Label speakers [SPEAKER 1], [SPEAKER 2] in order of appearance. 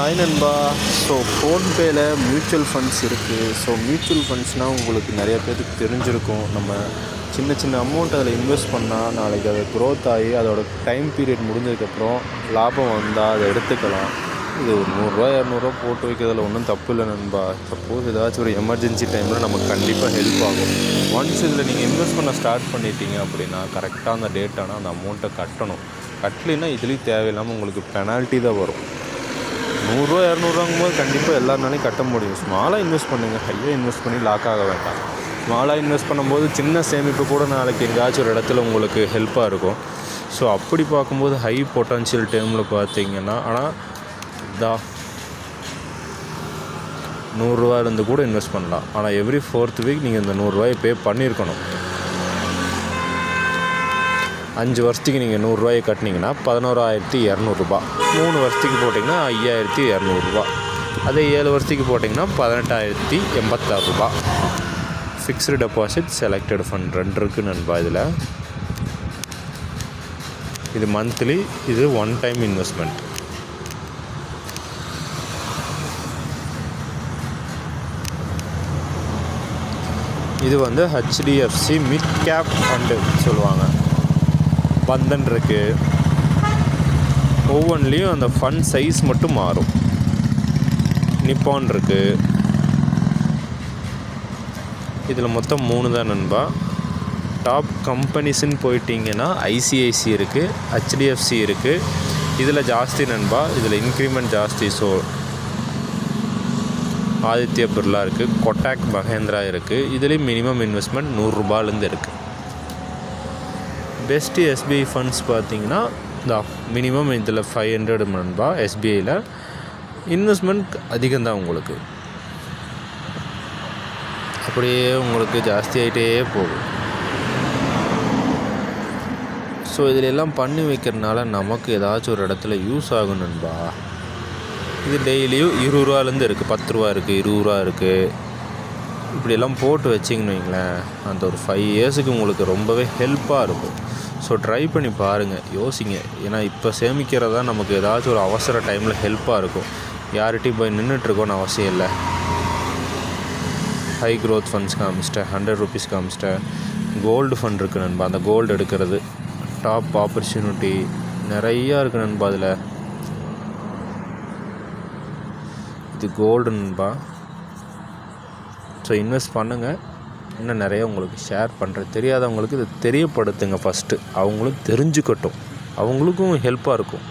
[SPEAKER 1] Hi நண்பா. So ஃபோன்பேயில் mutual funds இருக்குது. So mutual ஃபண்ட்ஸ்னால் உங்களுக்கு நிறைய பேருக்கு தெரிஞ்சிருக்கும். நம்ம சின்ன சின்ன அமௌண்ட் அதில் இன்வெஸ்ட் பண்ணால் நாளைக்கு அது க்ரோத் ஆகி அதோட டைம் பீரியட் முடிஞ்சதுக்கப்புறம் லாபம் வந்தால் அதை எடுத்துக்கலாம். இது ஒரு நூறுரூவா இரநூறுவா போட்டு வைக்கிறதுல ஒன்றும் தப்பு இல்லை நண்பா. சப்போஸ் ஏதாச்சும் ஒரு எமர்ஜென்சி டைமில் நமக்கு கண்டிப்பாக ஹெல்ப் ஆகும். ஒன்ஸ் இதில் நீங்கள் இன்வெஸ்ட் பண்ண ஸ்டார்ட் பண்ணிட்டீங்க அப்படின்னா கரெக்டாக அந்த டேட்டான அந்த அமௌண்ட்டை கட்டணும். கட்டலைன்னா இதுலேயும் தேவையில்லாமல் உங்களுக்கு பெனால்ட்டி தான் வரும். நூறுரூவா இரநூறுவாங்கும் போது கண்டிப்பாக எல்லாருனாலையும் கட்ட முடியும். ஸ்மாலாக இன்வெஸ்ட் பண்ணுங்கள், ஹையாக இன்வெஸ்ட் பண்ணி லாக் ஆக வேண்டாம். ஸ்மாலாக இன்வெஸ்ட் பண்ணும்போது சின்ன சேமிப்பு கூட நாளைக்கு எங்கேயாச்சும் ஒரு இடத்துல உங்களுக்கு ஹெல்ப்பாக இருக்கும். ஸோ அப்படி பார்க்கும்போது ஹை பொட்டன்ஷியல் டைமில் பார்த்தீங்கன்னா ஆனால் நூறுரூவாயிலேருந்து கூட இன்வெஸ்ட் பண்ணலாம். ஆனால் எவ்ரி 4th வீக் நீங்கள் இந்த நூறுரூவாயை பே பண்ணியிருக்கணும். 5 வருஷத்துக்கு நீங்கள் நூறுரூவாயை கட்டினீங்கன்னா 11,200 3 வருஷத்துக்கு போட்டிங்கன்னா 5,200. அதே 7 வருஷத்துக்கு போட்டிங்கன்னா 18,086. ஃபிக்ஸ்டு டெபாசிட், செலக்டட் ஃபண்ட் 2 இருக்குது நண்பா. இதில் இது மந்த்லி, இது ஒன் டைம் இன்வெஸ்ட்மெண்ட். இது வந்து HDFC மிட் கேப் ஃபண்டு சொல்லுவாங்க. பந்தன் இருக்குது. ஒவ்வொன்றிலையும் அந்த ஃபண்ட் சைஸ் மட்டும் மாறும். நிப்பான் இருக்குது. இதில் மொத்தம் 3 தான் நண்பா. டாப் கம்பெனிஸ்ன்னு போயிட்டிங்கன்னா ICICI இருக்குது, HDFC இருக்குது. இதில் ஜாஸ்தி நண்பா, இதில் இன்க்ரிமெண்ட் ஜாஸ்தி. ஸோ ஆதித்ய பிர்லா இருக்குது, கொட்டாக் மஹேந்திரா இருக்குது. இதுலேயும் மினிமம் இன்வெஸ்ட்மெண்ட் 100 ரூபாயிலேருந்து இருக்குது. பெஸ்ட்டு SBI ஃபண்ட்ஸ் பார்த்தீங்கன்னா மினிமம் இதில் 500 நண்பா. SBIயில் இன்வெஸ்ட்மெண்ட் அதிகம்தான் உங்களுக்கு, அப்படியே உங்களுக்கு ஜாஸ்தியாகிட்டே போகும். ஸோ இதில் எல்லாம் பண்ணி வைக்கிறதுனால நமக்கு ஏதாச்சும் ஒரு இடத்துல யூஸ் ஆகும் நண்பா. இது டெய்லியும் 20 ரூபாலேருந்து இருக்குது, 10 ரூபா இருக்குது, 20 ரூபா இருக்குது. இப்படியெல்லாம் போட்டு வச்சிங்கன்னு வைங்களேன், அந்த ஒரு 5 இயர்ஸுக்கு உங்களுக்கு ரொம்பவே ஹெல்ப்பாக இருக்கும். ஸோ ட்ரை பண்ணி பாருங்கள், யோசிங்க. ஏன்னா இப்போ சேமிக்கிறதா நமக்கு ஏதாச்சும் ஒரு அவசர டைமில் ஹெல்ப்பாக இருக்கும். யார்கிட்டையும் போய் நின்றுட்டுருக்கோன்னு அவசியம் இல்லை. ஹை க்ரோத் ஃபண்ட்ஸ் காமிச்சிட்டேன், 100 ரூபீஸ் காமிச்சிட்டேன். கோல்டு ஃபண்ட் இருக்குது நண்பா, அந்த கோல்டு எடுக்கிறது. டாப் ஆப்பர்ச்சுனிட்டி நிறையா இருக்குது நண்பா. அதில் இது கோல்டு நண்பா. ஸோ இன்வெஸ்ட் பண்ணுங்கள். இன்னும் நிறைய உங்களுக்கு ஷேர் பண்ணுறேன். தெரியாதவங்களுக்கு இதை தெரியப்படுத்துங்க. ஃபஸ்ட்டு அவங்களும் தெரிஞ்சுக்கட்டும், அவங்களுக்கும் ஹெல்ப்பாக இருக்கும்.